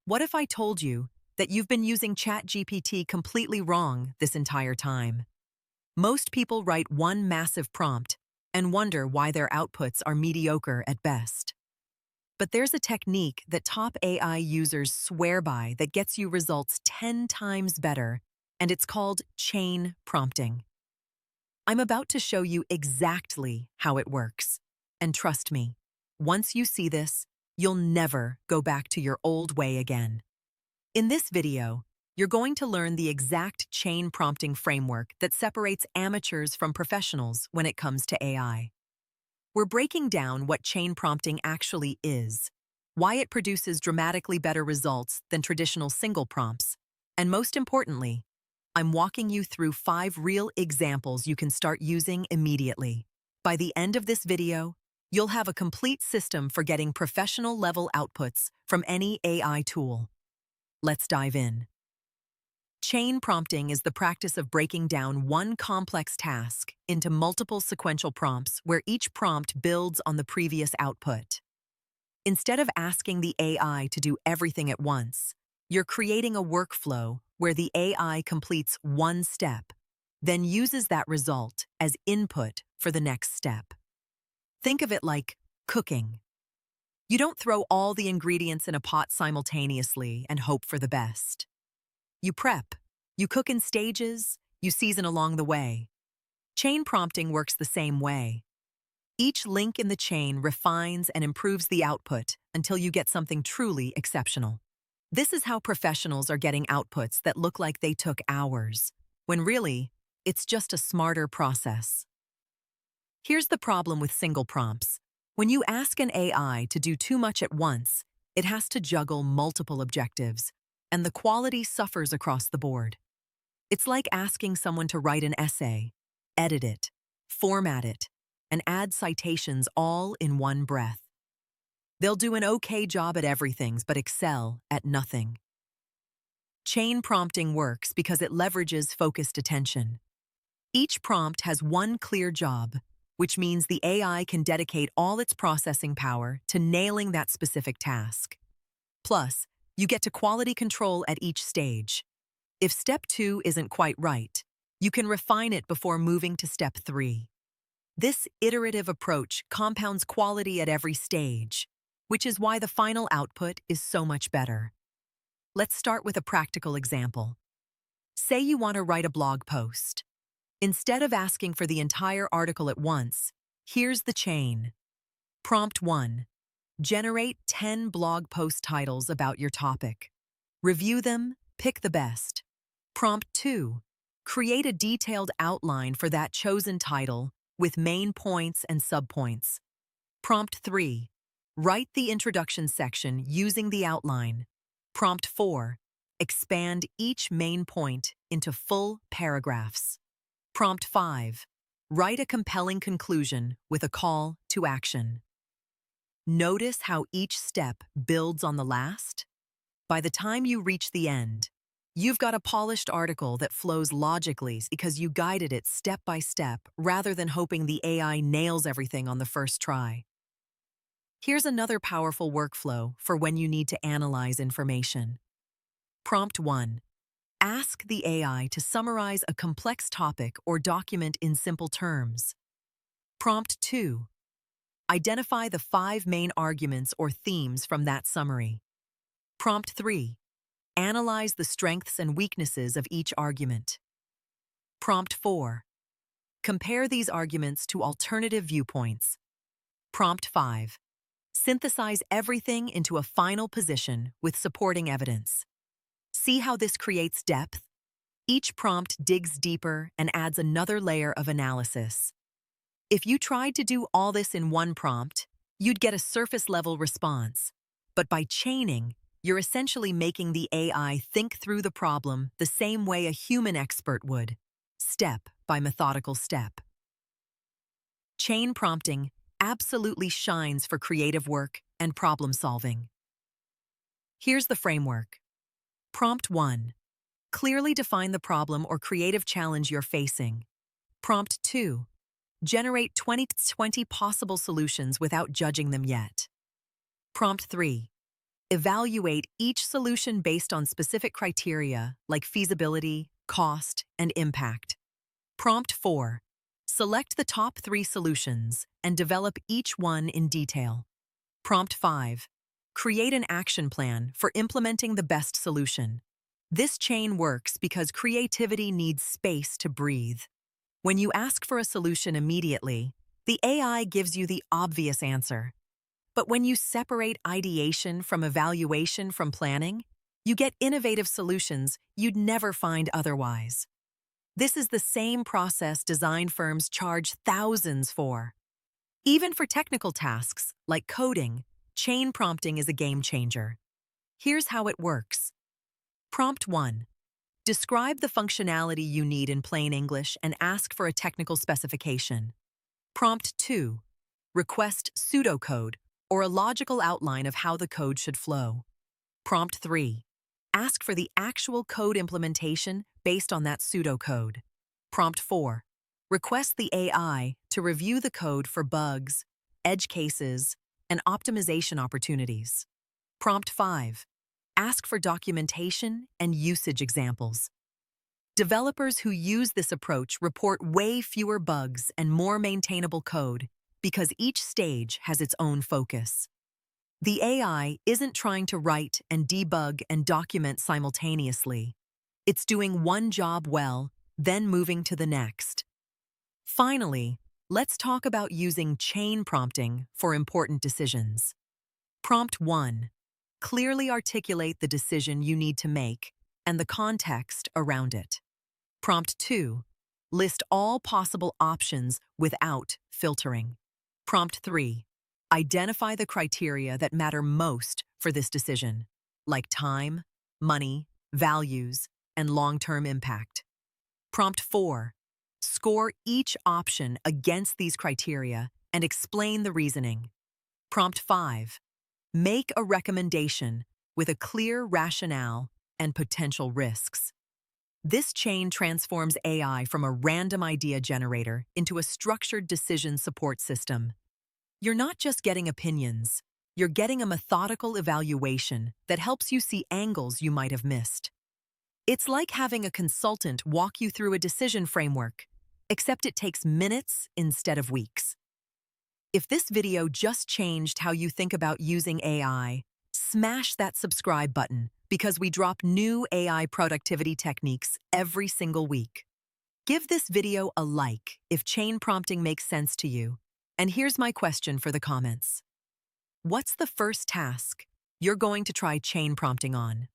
What if I told you that you've been using ChatGPT completely wrong this entire time? Most people write one massive prompt and wonder why their outputs are mediocre at best. But there's a technique that top AI users swear by that gets you results 10 times better, and it's called chain prompting. I'm about to show you exactly how it works. And trust me, once you see this, you'll never go back to your old way again. In this video, you're going to learn the exact chain prompting framework that separates amateurs from professionals when it comes to AI. We're breaking down what chain prompting actually is, why it produces dramatically better results than traditional single prompts, and most importantly, I'm walking you through 5 real examples you can start using immediately. By the end of this video, you'll have a complete system for getting professional-level outputs from any AI tool. Let's dive in. Chain prompting is the practice of breaking down one complex task into multiple sequential prompts where each prompt builds on the previous output. Instead of asking the AI to do everything at once, you're creating a workflow where the AI completes one step, then uses that result as input for the next step. Think of it like cooking. You don't throw all the ingredients in a pot simultaneously and hope for the best. You prep, you cook in stages, you season along the way. Chain prompting works the same way. Each link in the chain refines and improves the output until you get something truly exceptional. This is how professionals are getting outputs that look like they took hours, when really, it's just a smarter process. Here's the problem with single prompts. When you ask an AI to do too much at once, it has to juggle multiple objectives, and the quality suffers across the board. It's like asking someone to write an essay, edit it, format it, and add citations all in one breath. They'll do an okay job at everything, but excel at nothing. Chain prompting works because it leverages focused attention. Each prompt has one clear job, which means the AI can dedicate all its processing power to nailing that specific task. Plus, you get to quality control at each stage. If step 2 isn't quite right, you can refine it before moving to step 3. This iterative approach compounds quality at every stage, which is why the final output is so much better. Let's start with a practical example. Say you want to write a blog post. Instead of asking for the entire article at once, here's the chain. Prompt 1. Generate 10 blog post titles about your topic. Review them, pick the best. Prompt 2. Create a detailed outline for that chosen title with main points and subpoints. Prompt 3. Write the introduction section using the outline. Prompt 4. Expand each main point into full paragraphs. Prompt 5. Write a compelling conclusion with a call to action. Notice how each step builds on the last? By the time you reach the end, you've got a polished article that flows logically because you guided it step by step rather than hoping the AI nails everything on the first try. Here's another powerful workflow for when you need to analyze information. Prompt 1. Ask the AI to summarize a complex topic or document in simple terms. Prompt 2. Identify the 5 main arguments or themes from that summary. Prompt 3. Analyze the strengths and weaknesses of each argument. Prompt 4. Compare these arguments to alternative viewpoints. Prompt 5. Synthesize everything into a final position with supporting evidence. See how this creates depth? Each prompt digs deeper and adds another layer of analysis. If you tried to do all this in one prompt, you'd get a surface-level response. But by chaining, you're essentially making the AI think through the problem the same way a human expert would, step by methodical step. Chain prompting absolutely shines for creative work and problem solving. Here's the framework. Prompt 1. Clearly define the problem or creative challenge you're facing. Prompt 2. Generate 20 possible solutions without judging them yet. Prompt 3. Evaluate each solution based on specific criteria like feasibility, cost, and impact. Prompt 4. Select the top 3 solutions and develop each one in detail. Prompt 5. Create an action plan for implementing the best solution. This chain works because creativity needs space to breathe. When you ask for a solution immediately, the AI gives you the obvious answer. But when you separate ideation from evaluation from planning, you get innovative solutions you'd never find otherwise. This is the same process design firms charge thousands for. Even for technical tasks like coding, chain prompting is a game changer. Here's how it works. Prompt 1. Describe the functionality you need in plain English and ask for a technical specification. Prompt 2. Request pseudocode or a logical outline of how the code should flow. Prompt 3. Ask for the actual code implementation based on that pseudocode. Prompt 4. Request the AI to review the code for bugs, edge cases, and optimization opportunities. Prompt 5. Ask for documentation and usage examples. Developers who use this approach report way fewer bugs and more maintainable code because each stage has its own focus. The AI isn't trying to write and debug and document simultaneously. It's doing one job well, then moving to the next. Finally, let's talk about using chain prompting for important decisions. Prompt 1. Clearly articulate the decision you need to make and the context around it. Prompt 2. List all possible options without filtering. Prompt 3. Identify the criteria that matter most for this decision, like time, money, values, and long-term impact. Prompt 4. Score each option against these criteria and explain the reasoning. Prompt 5. Make a recommendation with a clear rationale and potential risks. This chain transforms AI from a random idea generator into a structured decision support system. You're not just getting opinions, you're getting a methodical evaluation that helps you see angles you might have missed. It's like having a consultant walk you through a decision framework, except it takes minutes instead of weeks. If this video just changed how you think about using AI, smash that subscribe button because we drop new AI productivity techniques every single week. Give this video a like if chain prompting makes sense to you. And here's my question for the comments. What's the first task you're going to try chain prompting on?